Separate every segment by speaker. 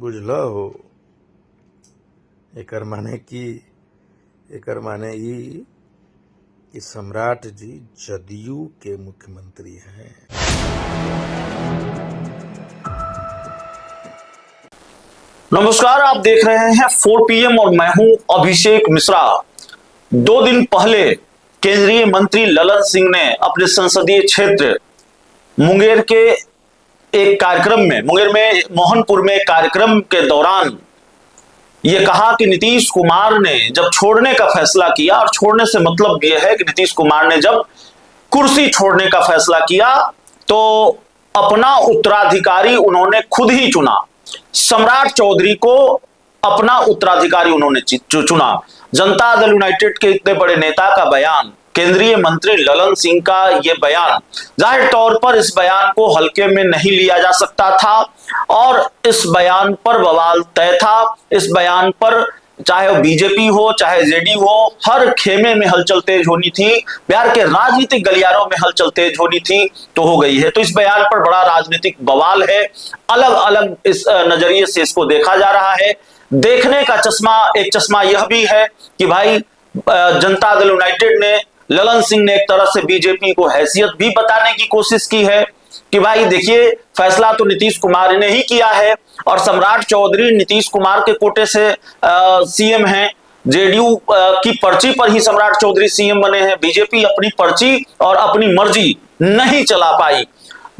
Speaker 1: बुझलहो एकर माने ई कि सम्राट जी जदयू के मुख्यमंत्री हैं।
Speaker 2: नमस्कार, आप देख रहे हैं 4 PM और मैं हूं अभिषेक मिश्रा। 2 दिन पहले केंद्रीय मंत्री ललन सिंह ने अपने संसदीय क्षेत्र मुंगेर के एक कार्यक्रम में मोहनपुर में कार्यक्रम के दौरान यह कहा कि नीतीश कुमार ने जब छोड़ने का फैसला किया, और छोड़ने से मतलब यह है कि नीतीश कुमार ने जब कुर्सी छोड़ने का फैसला किया तो अपना उत्तराधिकारी उन्होंने खुद ही चुना। सम्राट चौधरी को अपना उत्तराधिकारी उन्होंने चुना। जनता दल यूनाइटेड के इतने बड़े नेता का बयान, केंद्रीय मंत्री ललन सिंह का यह बयान, जाहिर तौर पर इस बयान को हल्के में नहीं लिया जा सकता था और इस बयान पर बवाल तय था। इस बयान पर चाहे वो बीजेपी हो चाहे जेडीयू हो, हर खेमे में हलचल तेज होनी थी, बिहार के राजनीतिक गलियारों में हलचल तेज होनी थी, तो हो गई है। तो इस बयान पर बड़ा राजनीतिक बवाल है, अलग अलग इस नजरिए से इसको देखा जा रहा है। देखने का एक चश्मा यह भी है कि भाई जनता दल यूनाइटेड ने, ललन सिंह ने एक तरह से बीजेपी को हैसियत भी बताने की कोशिश की है कि भाई देखिए, फैसला तो नीतीश कुमार ने ही किया है और सम्राट चौधरी नीतीश कुमार के कोटे से सीएम हैं। जेडीयू की पर्ची पर ही सम्राट चौधरी सीएम बने हैं। बीजेपी अपनी पर्ची और अपनी मर्जी नहीं चला पाई।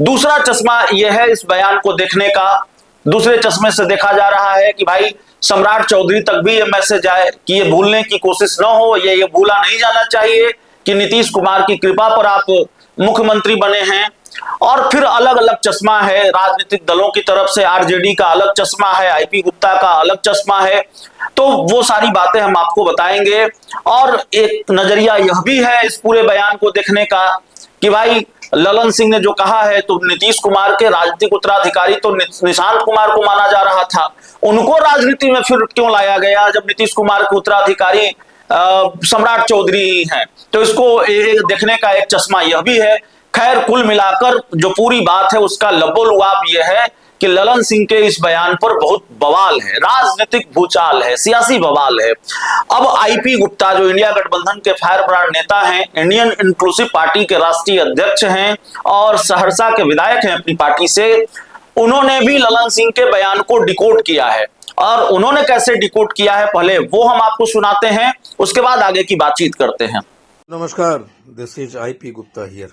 Speaker 2: दूसरा चश्मा यह है इस बयान को देखने का, दूसरे चश्मे से देखा जा रहा है कि भाई सम्राट चौधरी तक भी यह मैसेज आए कि ये भूलने की कोशिश न हो, ये भूला नहीं जाना चाहिए कि नीतीश कुमार की कृपा पर आप मुख्यमंत्री बने हैं। और फिर अलग अलग चश्मा है राजनीतिक दलों की तरफ से, आरजेडी का अलग चश्मा है, आईपी गुप्ता का अलग चश्मा है। तो वो सारी बातें हम आपको बताएंगे। और एक नजरिया यह भी है इस पूरे बयान को देखने का कि भाई ललन सिंह ने जो कहा है, तो नीतीश कुमार के राजनीतिक उत्तराधिकारी तो निशांत कुमार को माना जा रहा था, उनको राजनीति में फिर क्यों लाया गया जब नीतीश कुमार के उत्तराधिकारी सम्राट चौधरी ही हैं। तो इसको देखने का एक चश्मा यह भी है। खैर, कुल मिलाकर जो पूरी बात है उसका लबोलुआब यह है कि ललन सिंह के इस बयान पर बहुत बवाल है, राजनीतिक भूचाल है, सियासी बवाल है। अब आईपी गुप्ता जो इंडिया गठबंधन के फायर ब्रांड नेता हैं, इंडियन इंक्लूसिव पार्टी के राष्ट्रीय अध्यक्ष हैं और सहरसा के विधायक हैं अपनी पार्टी से, उन्होंने भी ललन सिंह के बयान को डिकोड किया है। और उन्होंने कैसे डिकोड किया है पहले वो हम आपको सुनाते हैं, उसके बाद आगे की बातचीत करते हैं।
Speaker 1: नमस्कार, this is IP Gupta here.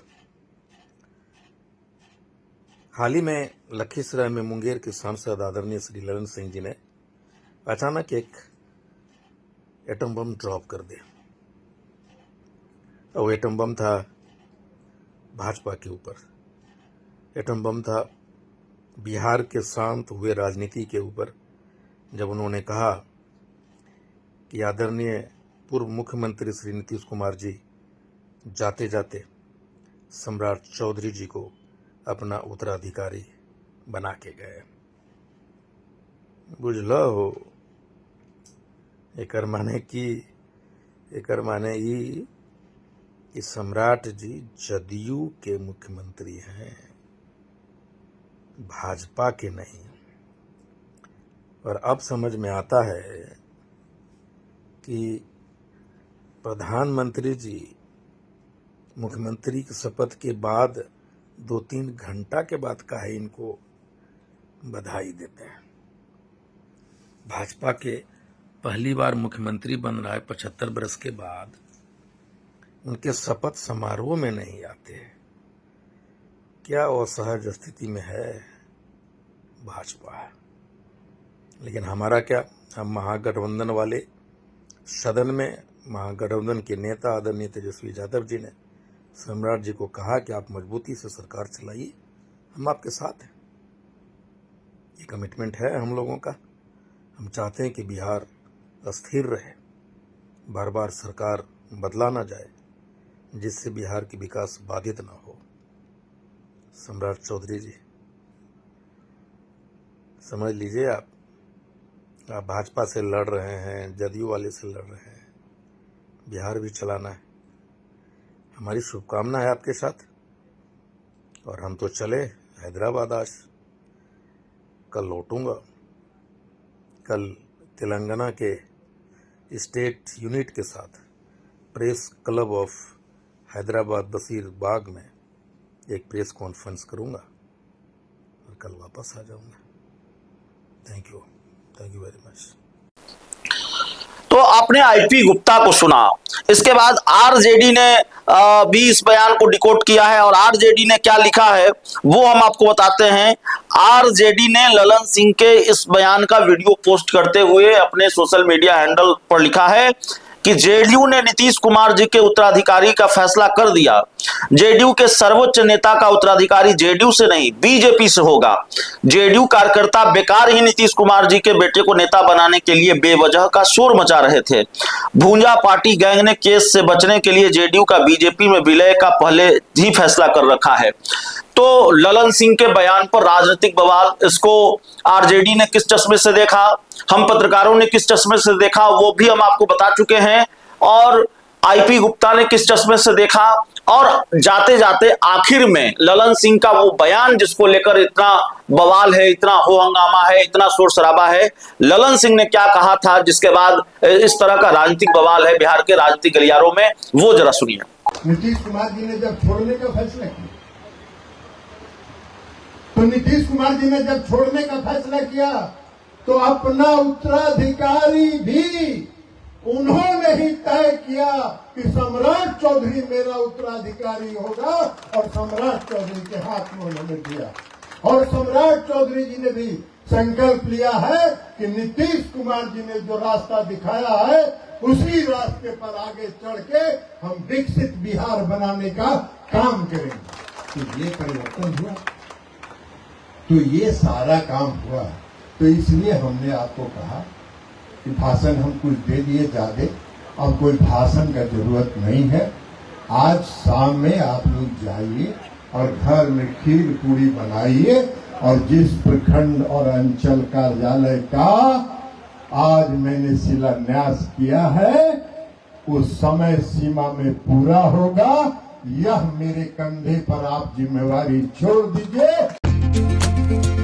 Speaker 1: हाल ही में लखीसराय में मुंगेर के सांसद आदरणीय श्री ललन सिंह जी ने अचानक एक एटम बम ड्रॉप कर दिया। और एटम बम था भाजपा के ऊपर, एटम बम था बिहार के शांत हुए राजनीति के ऊपर, जब उन्होंने कहा कि आदरणीय पूर्व मुख्यमंत्री श्री नीतीश कुमार जी जाते जाते सम्राट चौधरी जी को अपना उत्तराधिकारी बना के गए। बुझलहो एकर माने ई कि सम्राट जी जदयू के मुख्यमंत्री हैं, भाजपा के नहीं। और अब समझ में आता है कि प्रधानमंत्री जी मुख्यमंत्री की शपथ के बाद 2-3 घंटा के बाद काहे इनको बधाई देते हैं। भाजपा के पहली बार मुख्यमंत्री बन रहा है 75 वर्ष के बाद, उनके शपथ समारोह में नहीं आते। क्या असहज स्थिति में है भाजपा। लेकिन हमारा क्या, हम महागठबंधन वाले सदन में महागठबंधन के नेता आदरणीय तेजस्वी यादव जी ने सम्राट जी को कहा कि आप मजबूती से सरकार चलाइए, हम आपके साथ हैं। ये कमिटमेंट है हम लोगों का। हम चाहते हैं कि बिहार अस्थिर रहे, बार बार सरकार बदला ना जाए, जिससे बिहार की विकास बाधित ना हो। सम्राट चौधरी जी समझ लीजिए, आप भाजपा से लड़ रहे हैं, जदयू वाले से लड़ रहे हैं, बिहार भी चलाना है। हमारी शुभकामना है आपके साथ। और हम तो चले हैदराबाद, आज कल लौटूंगा। कल तेलंगाना के स्टेट यूनिट के साथ press club of Hyderabad Basheer Bagh में एक प्रेस कॉन्फ्रेंस करूंगा और कल वापस आ जाऊंगा। Thank you very much.
Speaker 2: तो आपने आईपी गुप्ता को सुना, इसके बाद आरजेडी ने भी इस बयान को डिकोड किया है और आरजेडी ने क्या लिखा है वो हम आपको बताते हैं। आरजेडी ने ललन सिंह के इस बयान का वीडियो पोस्ट करते हुए अपने सोशल मीडिया हैंडल पर लिखा है कि जेडीयू ने नीतीश कुमार जी के उत्तराधिकारी का फैसला कर दिया। जेडीयू के सर्वोच्च नेता का उत्तराधिकारी जेडीयू से नहीं बीजेपी से होगा। जेडीयू कार्यकर्ता बेकार ही नीतीश कुमार जी के बेटे को नेता बनाने के लिए बेवजह का शोर मचा रहे थे। भूंजा पार्टी गैंग ने केस से बचने के लिए जेडीयू का बीजेपी में विलय का पहले ही फैसला कर रखा है। तो ललन सिंह के बयान पर राजनीतिक बवाल, इसको आरजेडी ने किस चश्मे से देखा, हम पत्रकारों ने किस चश्मे से देखा वो भी हम आपको बता चुके हैं, और आईपी गुप्ता ने किस चश्मे से देखा, और जाते जाते आखिर में ललन सिंह का वो बयान जिसको लेकर इतना बवाल है, इतना हो हंगामा है, इतना शोर शराबा है, ललन सिंह ने क्या कहा था जिसके बाद इस तरह का राजनीतिक बवाल है बिहार के राजनीतिक गलियारों में, वो जरा सुनिए।
Speaker 3: नीतीश कुमार जी ने जब छोड़ने का फैसला किया तो नीतीश कुमार जी ने जब छोड़ने का फैसला किया तो अपना उत्तराधिकारी भी उन्होंने ही तय किया कि सम्राट चौधरी मेरा उत्तराधिकारी होगा, और सम्राट चौधरी के हाथ में उन्होंने दिया। और सम्राट चौधरी जी ने भी संकल्प लिया है कि नीतीश कुमार जी ने जो रास्ता दिखाया है उसी रास्ते पर आगे चढ़ के हम विकसित बिहार बनाने का काम करेंगे। तो ये परिवर्तन हुआ, तो ये सारा काम हुआ। तो इसलिए हमने आपको कहा कि भाषण हम कुछ दे दिए ज्यादा, अब कोई भाषण का जरूरत नहीं है। आज शाम में आप लोग जाइए और घर में खीर पूरी बनाइए, और जिस प्रखंड और अंचल कार्यालय का आज मैंने शिलान्यास किया है उस समय सीमा में पूरा होगा। यह मेरे कंधे पर आप जिम्मेवारी छोड़ दीजिए।